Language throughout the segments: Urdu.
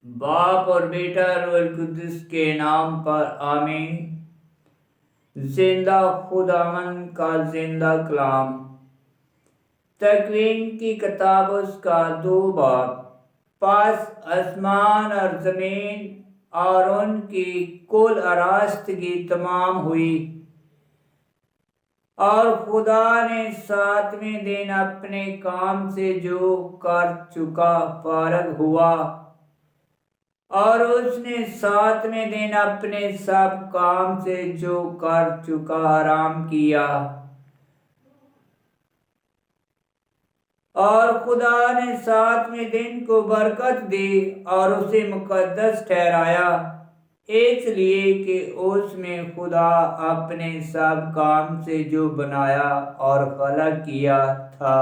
باپ اور بیٹا روح القدس کے نام پر آمین۔ زندہ خداوند کا زندہ کلام۔ تکوین کی کتاب اس کا 2 باب۔ پس آسمان اور زمین اور ان کی کل آراستگی تمام ہوئی، اور خدا نے 7ویں دن اپنے کام سے جو کر چکا فارغ ہوا، اور اس نے 7ویں دن اپنے سب کام سے جو کر چکا آرام کیا۔ اور خدا نے 7ویں دن کو برکت دی اور اسے مقدس ٹھہرایا، اس لیے کہ اس میں خدا اپنے سب کام سے جو بنایا اور خلق کیا تھا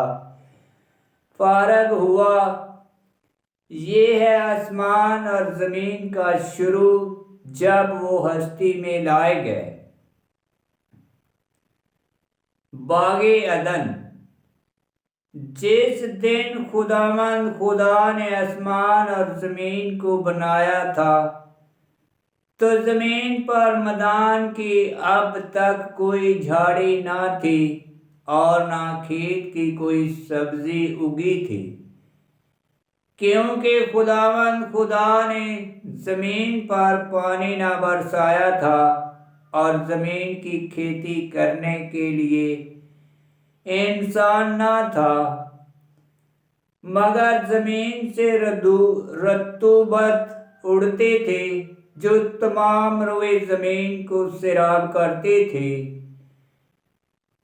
فارغ ہوا۔ یہ ہے آسمان اور زمین کا شروع جب وہ ہستی میں لائے گئے۔ باغ عدن۔ جس دن خداوند خدا نے آسمان اور زمین کو بنایا تھا تو زمین پر میدان کی اب تک کوئی جھاڑی نہ تھی اور نہ کھیت کی کوئی سبزی اگی تھی، کیونکہ خداوند خدا نے زمین پر پانی نہ برسایا تھا اور زمین کی کھیتی کرنے کے لیے انسان نہ تھا، مگر زمین سے رطوبت اڑتے تھے جو تمام روئے زمین کو سیراب کرتے تھے۔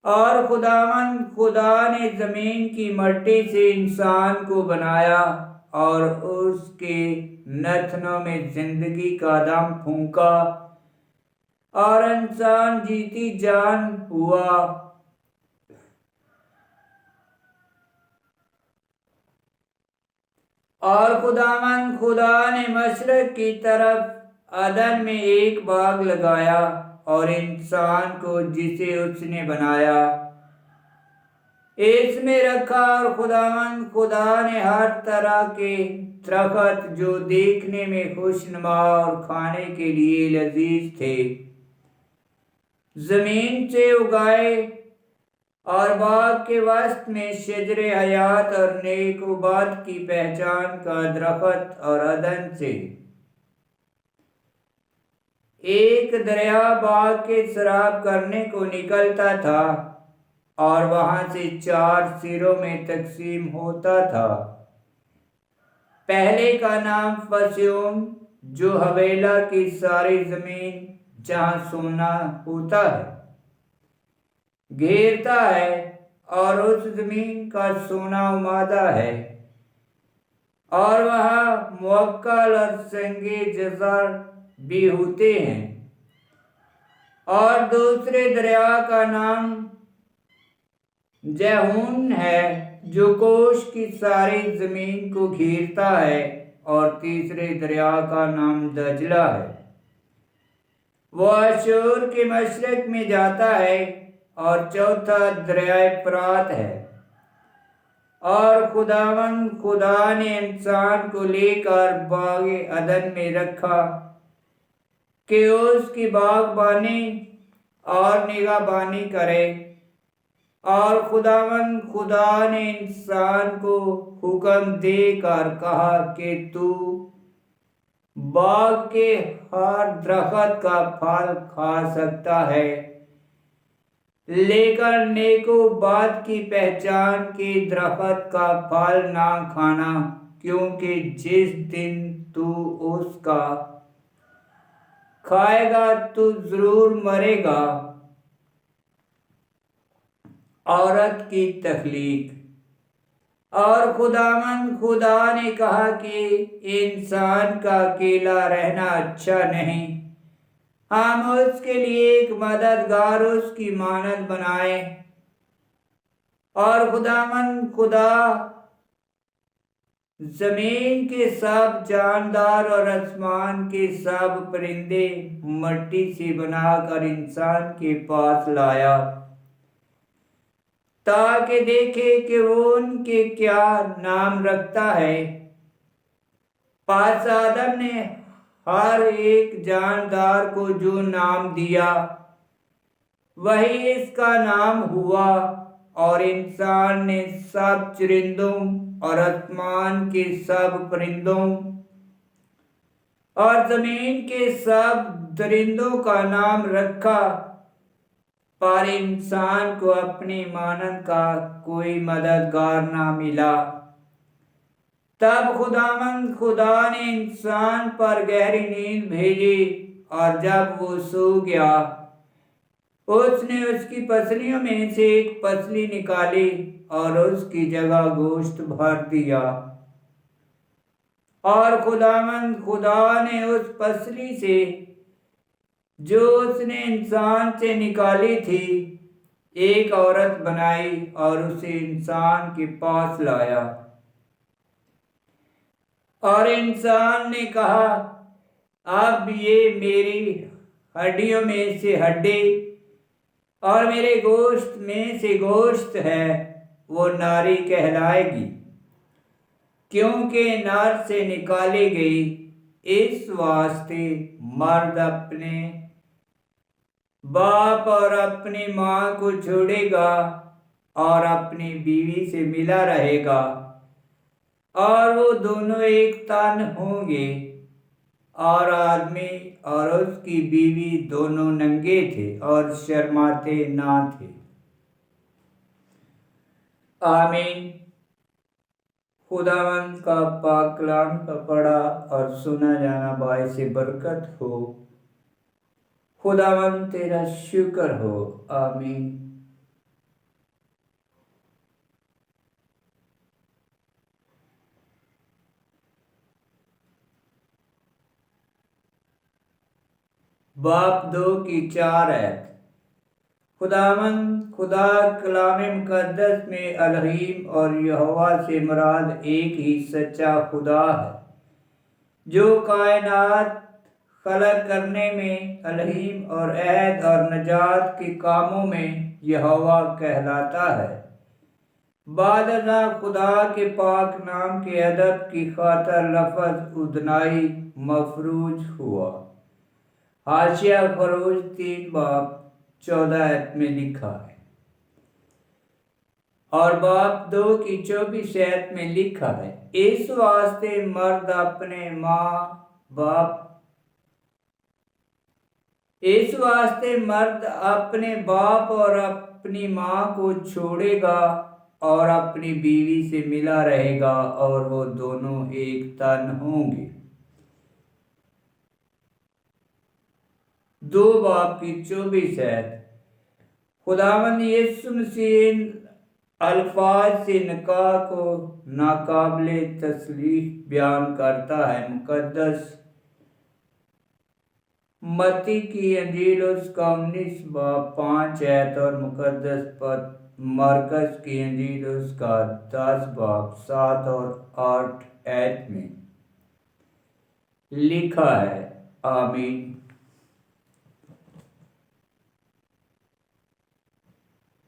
اور خداوند خدا نے زمین کی مٹی سے انسان کو بنایا اور اس کے نتنوں میں زندگی کا دم پھونکا، اور انسان جیتی جان ہوا۔ اور خداوند خدا نے مشرق کی طرف عدن میں ایک باغ لگایا اور انسان کو جسے اس نے بنایا اس میں رکھا، اور خداوند خدا نے ہر طرح کے درخت جو دیکھنے میں خوشنما اور کھانے کے لیے لذیذ تھے زمین سے اگائے، اور باغ کے وسط میں شجر حیات اور نیک و بد کی پہچان کا درخت، اور عدن سے ایک دریا باغ کے سیراب کرنے کو نکلتا تھا اور وہاں سے 4 سروں میں تقسیم ہوتا تھا۔ پہلے کا نام فسیون، جو حویلا کی ساری زمین جہاں سونا ہوتا ہے گھیرتا ہے، اور اس زمین کا سونا امادہ ہے، اور وہاں موکل اور سنگ جزر بھی ہوتے ہیں۔ اور دوسرے دریا کا نام جہون ہے، جو کوش کی ساری زمین کو گھیرتا ہے، اور تیسرے دریا کا نام دجلہ ہے، وہ اشور کے مشرق میں جاتا ہے، اور چوتھا دریائے فرات ہے۔ اور خداوند خدا نے انسان کو لے کر باغ عدن میں رکھا کہ اس کی باغبانی اور نگہبانی کرے، اور خداوند خدا نے انسان کو حکم دے کر کہا کہ تو باغ کے ہر درخت کا پھل کھا سکتا ہے، لیکن نیک و بد کی پہچان کے درخت کا پھل نہ کھانا، کیونکہ جس دن تو اس کا کھائے گا تو ضرور مرے گا۔ عورت کی تخلیق۔ اور خداوند خدا نے کہا کہ انسان کا اکیلا رہنا اچھا نہیں، ہم اس کے لیے ایک مددگار اس کی مانند بنائیں۔ اور خداوند خدا زمین کے سب جاندار اور آسمان کے سب پرندے مٹی سے بنا کر انسان کے پاس لایا، تاکہ دیکھے کہ وہ ان کے کیا نام رکھتا ہے۔ پس آدم نے ہر ایک جاندار کو جو نام دیا وہی اس کا نام ہوا، اور انسان نے سب چرندوں اور آسمان کے سب پرندوں اور زمین کے سب درندوں کا نام رکھا، پر انسان کو اپنی مانند کا کوئی مددگار نہ ملا۔ تب خداوند خدا نے انسان پر گہری نیند بھیجی، اور جب وہ سو گیا اس نے اس کی پسلیوں میں سے ایک پسلی نکالی اور اس کی جگہ گوشت بھر دیا، اور خداوند خدا نے اس پسلی سے جو اس نے انسان سے نکالی تھی ایک عورت بنائی اور اسے انسان کے پاس لایا۔ اور انسان نے کہا، اب یہ میری ہڈیوں میں سے ہڈی اور میرے گوشت میں سے گوشت ہے، وہ ناری کہلائے گی، کیونکہ نر سے نکالی گئی۔ اس واسطے مرد اپنے باپ اور اپنی ماں کو چھوڑے گا اور اپنی بیوی سے ملا رہے گا، اور وہ دونوں ایک تن ہوں گے۔ اور آدمی اور اس کی بیوی دونوں ننگے تھے اور شرماتے نہ تھے۔ آمین۔ خداوند کا پاک کلام کا پڑھا اور سنا جانا باعث برکت ہو۔ خداوند تیرا شکر ہو۔ آمین۔ باب 2 کی 4 آیت۔ خداوند خدا کلام مقدس میں الرحیم اور یہوہ سے مراد ایک ہی سچا خدا ہے، جو کائنات خلق کرنے میں الرحیم اور عہد اور نجات کے کاموں میں یہوہ کہلاتا ہے۔ بعد ازاں خدا کے پاک نام کے ادب کی خاطر لفظ ادنائی مفروض ہوا۔ حاشیہ خروج 3 باب 14 آیت میں لکھا ہے، اور باب 2 کی 24 آیت میں لکھا ہے، اس واسطے مرد اپنے باپ اور اپنی ماں کو چھوڑے گا اور اپنی بیوی سے ملا رہے گا، اور وہ دونوں ایک تن ہوں گے۔ 2 باب کی 24 آیت۔ خداوند یسوع مسیح ان الفاظ سے نکاح کو ناقابل تصریح بیان کرتا ہے۔ مقدس متی کی انجیل اس کا 19 باب 5 آیت اور مقدس مرکز کی انجیل اس کا 10 باب 7 اور 8 آیت میں لکھا ہے۔ آمین۔